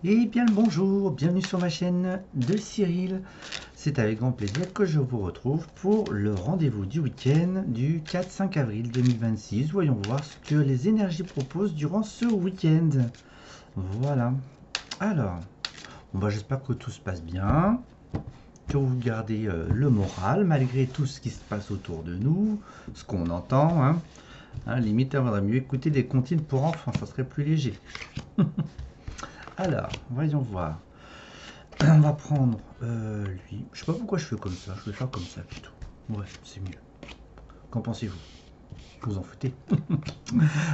Et bien le bonjour, bienvenue sur ma chaîne de Cyril. C'est avec grand plaisir que je vous retrouve pour le rendez-vous du week-end du 4-5 avril 2026. Voyons voir ce que les énergies proposent durant ce week-end. Voilà. Alors, j'espère que tout se passe bien, que vous gardez le moral malgré tout ce qui se passe autour de nous, ce qu'on entend. Limite, il vaudrait mieux écouter des comptines pour enfants, ça serait plus léger. Alors, voyons voir. On va prendre lui. Je sais pas pourquoi je fais comme ça. Je vais faire comme ça plutôt. Ouais, c'est mieux. Qu'en pensez-vous? Vous en foutez?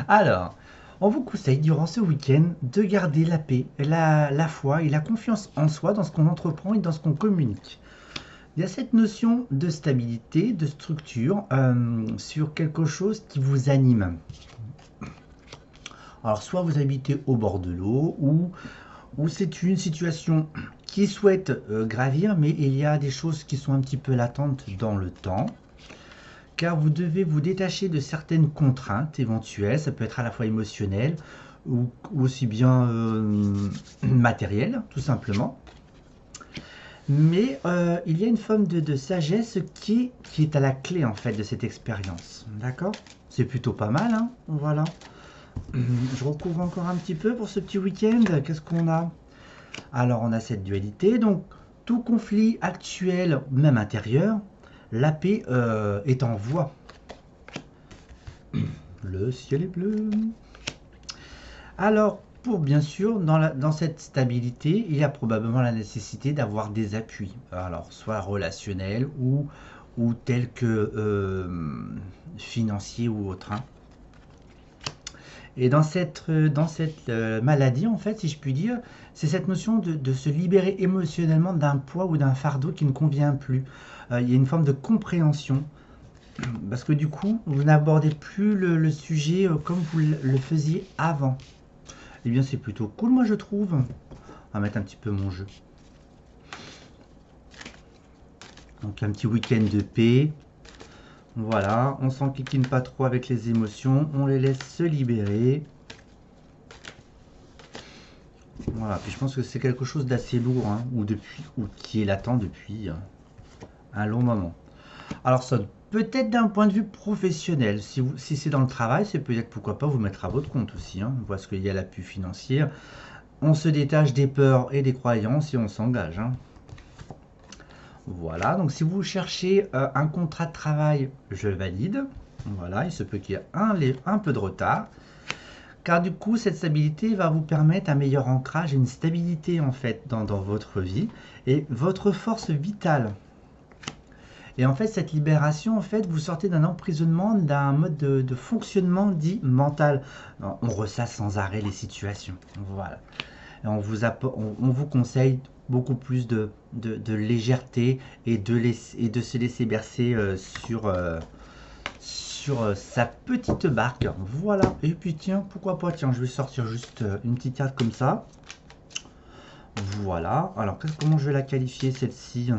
Alors, on vous conseille durant ce week-end de garder la paix, la foi et la confiance en soi dans ce qu'on entreprend et dans ce qu'on communique. Il y a cette notion de stabilité, de structure sur quelque chose qui vous anime. Alors, soit vous habitez au bord de l'eau ou c'est une situation qui souhaite gravir, mais il y a des choses qui sont un petit peu latentes dans le temps, car vous devez vous détacher de certaines contraintes éventuelles, ça peut être à la fois émotionnel ou aussi bien matériel, tout simplement. Mais il y a une forme de sagesse qui est à la clé en fait de cette expérience, d'accord? C'est plutôt pas mal, hein, voilà. Je recouvre encore un petit peu pour ce petit week-end. Qu'est-ce qu'on a? Alors on a cette dualité, donc tout conflit actuel, même intérieur, la paix est en voie. Le ciel est bleu. Alors, pour bien sûr, dans cette stabilité, il y a probablement la nécessité d'avoir des appuis. Alors, soit relationnels ou tels que financiers ou autres. Et dans cette maladie, en fait, si je puis dire, c'est cette notion de se libérer émotionnellement d'un poids ou d'un fardeau qui ne convient plus. Il y a une forme de compréhension, parce que du coup, vous n'abordez plus le sujet comme vous le faisiez avant. Eh bien, c'est plutôt cool, moi, je trouve. On va mettre un petit peu mon jeu. Donc, un petit week-end de paix. Voilà, on s'enquiquine pas trop avec les émotions, on les laisse se libérer. Voilà, puis je pense que c'est quelque chose d'assez lourd, hein, ou qui est latent depuis un long moment. Alors ça, peut-être d'un point de vue professionnel, si c'est dans le travail, c'est peut-être pourquoi pas vous mettre à votre compte aussi, hein, parce qu'il y a l'appui financier. On se détache des peurs et des croyances et on s'engage. Voilà, donc si vous cherchez un contrat de travail, je valide. Voilà, il se peut qu'il y ait un peu de retard. Car du coup, cette stabilité va vous permettre un meilleur ancrage et une stabilité en fait dans votre vie et votre force vitale. Et en fait, cette libération, en fait, vous sortez d'un emprisonnement, d'un mode de fonctionnement dit mental. On ressasse sans arrêt les situations. Voilà. Et on vous conseille beaucoup plus de légèreté et de se laisser bercer sur sa petite barque. Voilà. Et puis tiens, pourquoi pas, tiens, je vais sortir juste une petite carte comme ça. Voilà. Alors, comment je vais la qualifier celle-ci?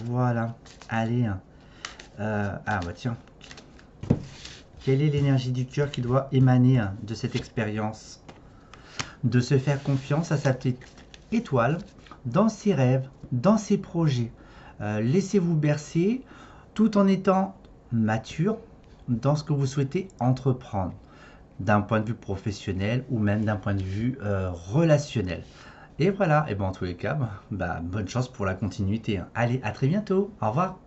Voilà. Allez. Ah bah tiens. Quelle est l'énergie du cœur qui doit émaner de cette expérience? De se faire confiance à sa petite étoile, dans ses rêves, dans ses projets. Laissez-vous bercer tout en étant mature dans ce que vous souhaitez entreprendre, d'un point de vue professionnel ou même d'un point de vue relationnel. Et voilà, et ben en tous les cas, bonne chance pour la continuité. Allez, à très bientôt, au revoir.